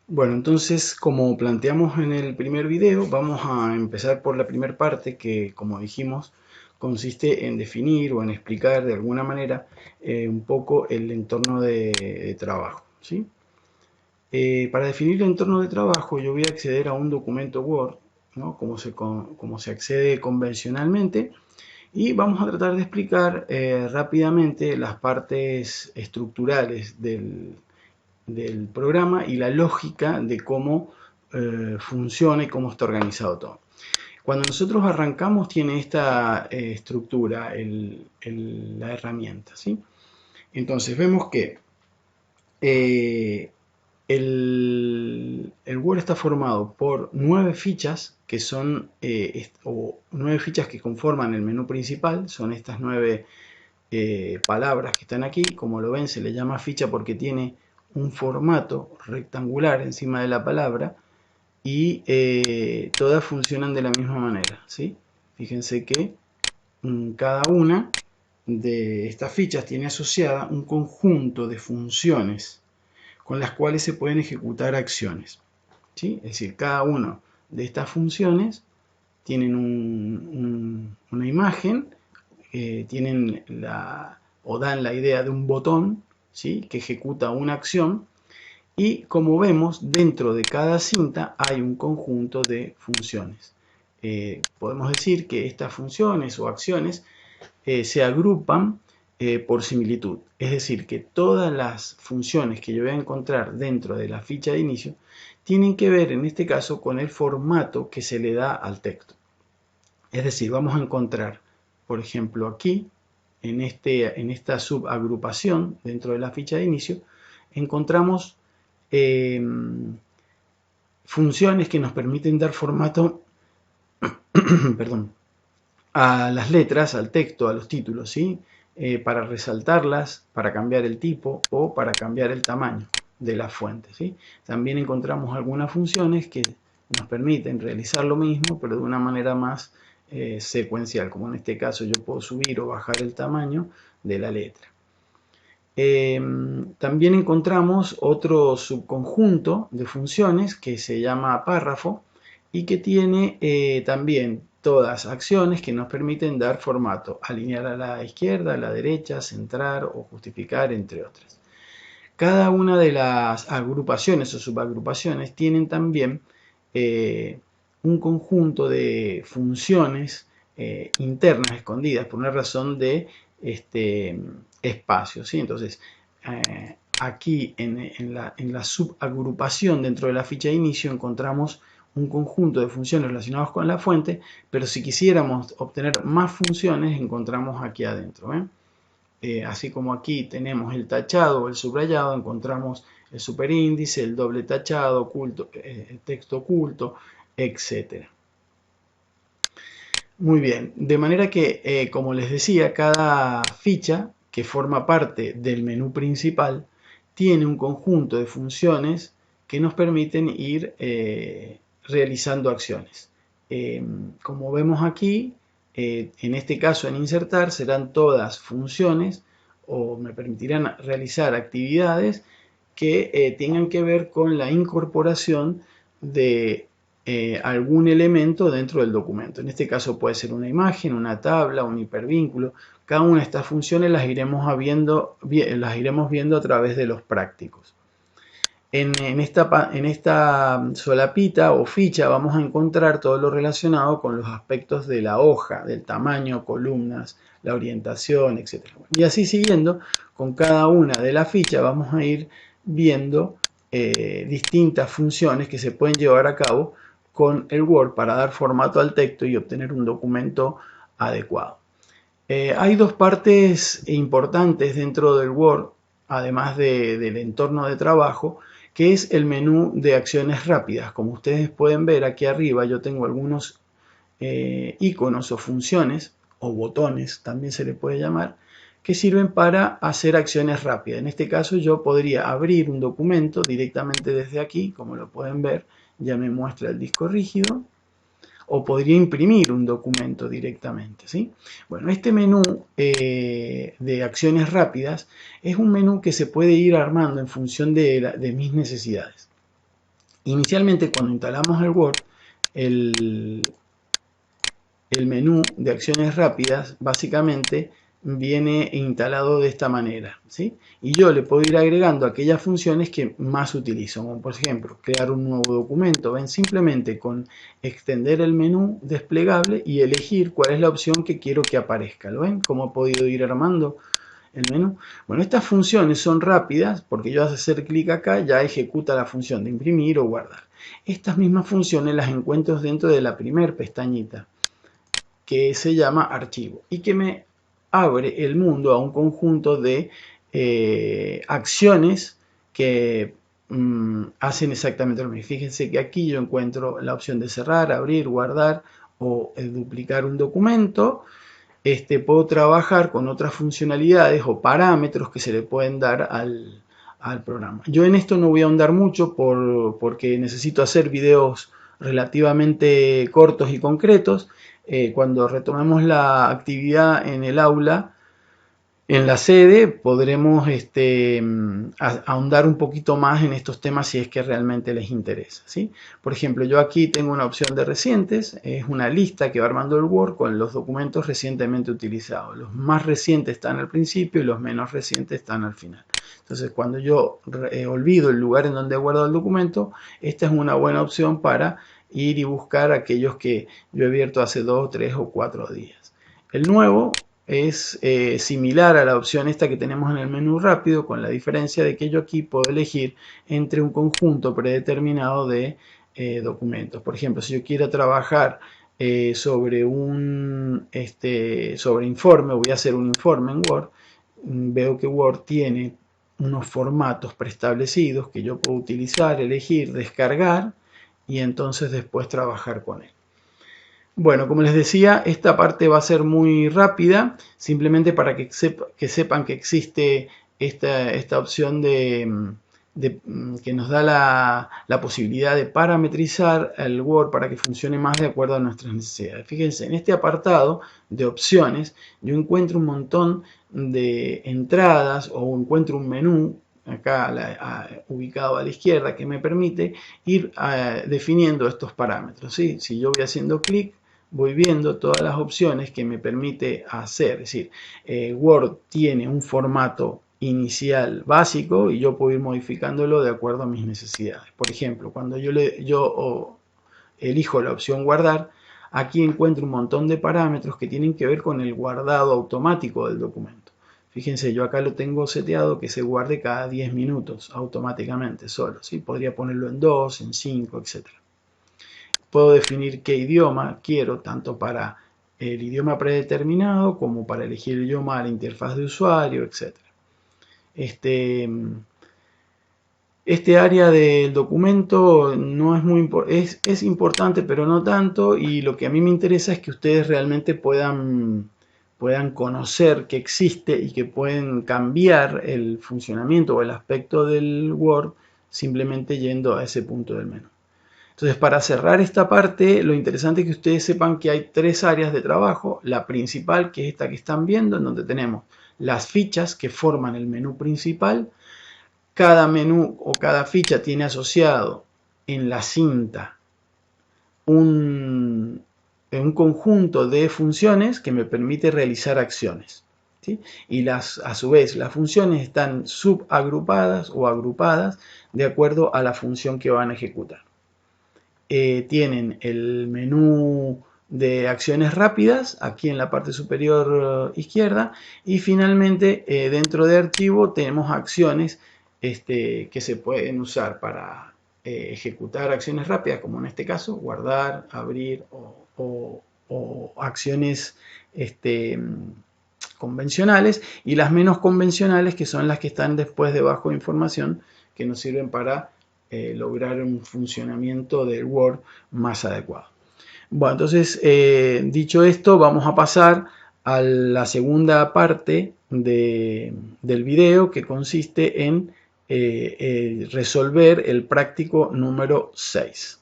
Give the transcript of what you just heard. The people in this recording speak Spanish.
Bueno, entonces, como planteamos en el primer video, vamos a empezar por la primera parte que, como dijimos, consiste en definir o en explicar de alguna manera un poco el entorno de trabajo, ¿sí? Para definir el entorno de trabajo, yo voy a acceder a un documento Word, ¿no? Como se accede convencionalmente, y vamos a tratar de explicar rápidamente las partes estructurales del programa y la lógica de cómo funciona y cómo está organizado todo. Cuando nosotros arrancamos tiene esta estructura, la herramienta, ¿sí? Entonces vemos que eh, el Word está formado por 9 fichas que son, o 9 fichas que conforman el menú principal, son estas 9 palabras que están aquí. Como lo ven, se le llama ficha porque tiene un formato rectangular encima de la palabra y todas funcionan de la misma manera, ¿sí? Fíjense que cada una de estas fichas tiene asociada un conjunto de funciones con las cuales se pueden ejecutar acciones, ¿sí? Es decir, cada una de estas funciones tienen una imagen, tienen o dan la idea de un botón, ¿sí? Que ejecuta una acción, y como vemos, dentro de cada cinta hay un conjunto de funciones. Podemos decir que estas funciones o acciones se agrupan por similitud. Es decir, que todas las funciones que yo voy a encontrar dentro de la ficha de inicio tienen que ver, en este caso, con el formato que se le da al texto. Es decir, vamos a encontrar, por ejemplo, aquí, en esta subagrupación dentro de la ficha de inicio, encontramos eh, funciones que nos permiten dar formato perdón, a las letras, al texto, a los títulos, ¿sí? Para resaltarlas, para cambiar el tipo o para cambiar el tamaño de la fuente, ¿sí? También encontramos algunas funciones que nos permiten realizar lo mismo, pero de una manera más secuencial, como en este caso yo puedo subir o bajar el tamaño de la letra. También encontramos otro subconjunto de funciones que se llama párrafo y que tiene también todas acciones que nos permiten dar formato, alinear a la izquierda, a la derecha, centrar o justificar, entre otras. Cada una de las agrupaciones o subagrupaciones tienen también eh, un conjunto de funciones internas escondidas por una razón de espacio, ¿sí? Entonces, aquí en la subagrupación dentro de la ficha de inicio encontramos un conjunto de funciones relacionadas con la fuente, pero si quisiéramos obtener más funciones encontramos aquí adentro, ¿eh? Así como aquí tenemos el tachado o el subrayado, encontramos el superíndice, el doble tachado, oculto, texto oculto, etc. Muy bien, de manera que, como les decía, cada ficha que forma parte del menú principal tiene un conjunto de funciones que nos permiten ir realizando acciones. Como vemos aquí, en este caso en insertar serán todas funciones o me permitirán realizar actividades que tengan que ver con la incorporación de algún elemento dentro del documento. En este caso puede ser una imagen, una tabla, un hipervínculo. Cada una de estas funciones las iremos viendo a través de los prácticos. En esta solapita o ficha vamos a encontrar todo lo relacionado con los aspectos de la hoja, del tamaño, columnas, la orientación, etc. Y así siguiendo, con cada una de las fichas vamos a ir viendo distintas funciones que se pueden llevar a cabo con el Word para dar formato al texto y obtener un documento adecuado. Hay dos partes importantes dentro del Word, además del entorno de trabajo, que es el menú de acciones rápidas. Como ustedes pueden ver aquí arriba, yo tengo algunos iconos o funciones, o botones también se le puede llamar, que sirven para hacer acciones rápidas. En este caso yo podría abrir un documento directamente desde aquí, como lo pueden ver, ya me muestra el disco rígido, o podría imprimir un documento directamente, ¿sí? Bueno, este menú de acciones rápidas es un menú que se puede ir armando en función de mis necesidades. Inicialmente, cuando instalamos el Word, el menú de acciones rápidas básicamente viene instalado de esta manera, ¿sí? Y yo le puedo ir agregando aquellas funciones que más utilizo, como por ejemplo crear un nuevo documento. Ven, simplemente con extender el menú desplegable y elegir cuál es la opción que quiero que aparezca. ¿Lo ven? Cómo he podido ir armando el menú. Bueno, estas funciones son rápidas porque yo al hacer clic acá ya ejecuta la función de imprimir o guardar. Estas mismas funciones las encuentro dentro de la primera pestañita, que se llama archivo y que me abre el mundo a un conjunto de acciones que hacen exactamente lo mismo. Fíjense que aquí yo encuentro la opción de cerrar, abrir, guardar o duplicar un documento. Puedo trabajar con otras funcionalidades o parámetros que se le pueden dar al programa. Yo en esto no voy a ahondar mucho porque necesito hacer videos relativamente cortos y concretos. Cuando retomemos la actividad en el aula, en la sede, podremos ahondar un poquito más en estos temas si es que realmente les interesa, ¿sí? Por ejemplo, yo aquí tengo una opción de recientes, es una lista que va armando el Word con los documentos recientemente utilizados. Los más recientes están al principio y los menos recientes están al final. Entonces, cuando yo olvido el lugar en donde he guardado el documento, esta es una buena opción para ir y buscar aquellos que yo he abierto hace 2, 3 o 4 días. El nuevo es similar a la opción esta que tenemos en el menú rápido, con la diferencia de que yo aquí puedo elegir entre un conjunto predeterminado de documentos. Por ejemplo, si yo quiero trabajar sobre informe, voy a hacer un informe en Word, veo que Word tiene unos formatos preestablecidos que yo puedo utilizar, elegir, descargar y entonces después trabajar con él. Bueno, como les decía, esta parte va a ser muy rápida, simplemente para que sepan que existe esta opción que nos da la posibilidad de parametrizar el Word para que funcione más de acuerdo a nuestras necesidades. Fíjense, en este apartado de opciones yo encuentro un montón de entradas o encuentro un menú acá ubicado a la izquierda que me permite ir definiendo estos parámetros, ¿sí? Si yo voy haciendo clic, voy viendo todas las opciones que me permite hacer. Es decir, Word tiene un formato inicial básico y yo puedo ir modificándolo de acuerdo a mis necesidades. Por ejemplo, cuando yo elijo la opción guardar, aquí encuentro un montón de parámetros que tienen que ver con el guardado automático del documento. Fíjense, yo acá lo tengo seteado que se guarde cada 10 minutos automáticamente solo, ¿sí? Podría ponerlo en 2, en 5, etc. Puedo definir qué idioma quiero, tanto para el idioma predeterminado como para elegir el idioma a la interfaz de usuario, etc. Este área del documento no es muy es importante, pero no tanto, y lo que a mí me interesa es que ustedes realmente puedan conocer que existe y que pueden cambiar el funcionamiento o el aspecto del Word simplemente yendo a ese punto del menú. Entonces, para cerrar esta parte, lo interesante es que ustedes sepan que hay 3 áreas de trabajo. La principal, que es esta que están viendo, en donde tenemos las fichas que forman el menú principal. Cada menú o cada ficha tiene asociado en la cinta un conjunto de funciones que me permite realizar acciones, ¿sí? Y a su vez las funciones están subagrupadas o agrupadas de acuerdo a la función que van a ejecutar. Tienen el menú de acciones rápidas aquí en la parte superior izquierda y finalmente dentro de archivo tenemos acciones que se pueden usar para ejecutar acciones rápidas, como en este caso guardar, abrir o acciones convencionales, y las menos convencionales, que son las que están después debajo de información, que nos sirven para lograr un funcionamiento del Word más adecuado. Bueno, entonces, dicho esto, vamos a pasar a la segunda parte del video, que consiste en resolver el práctico número 6.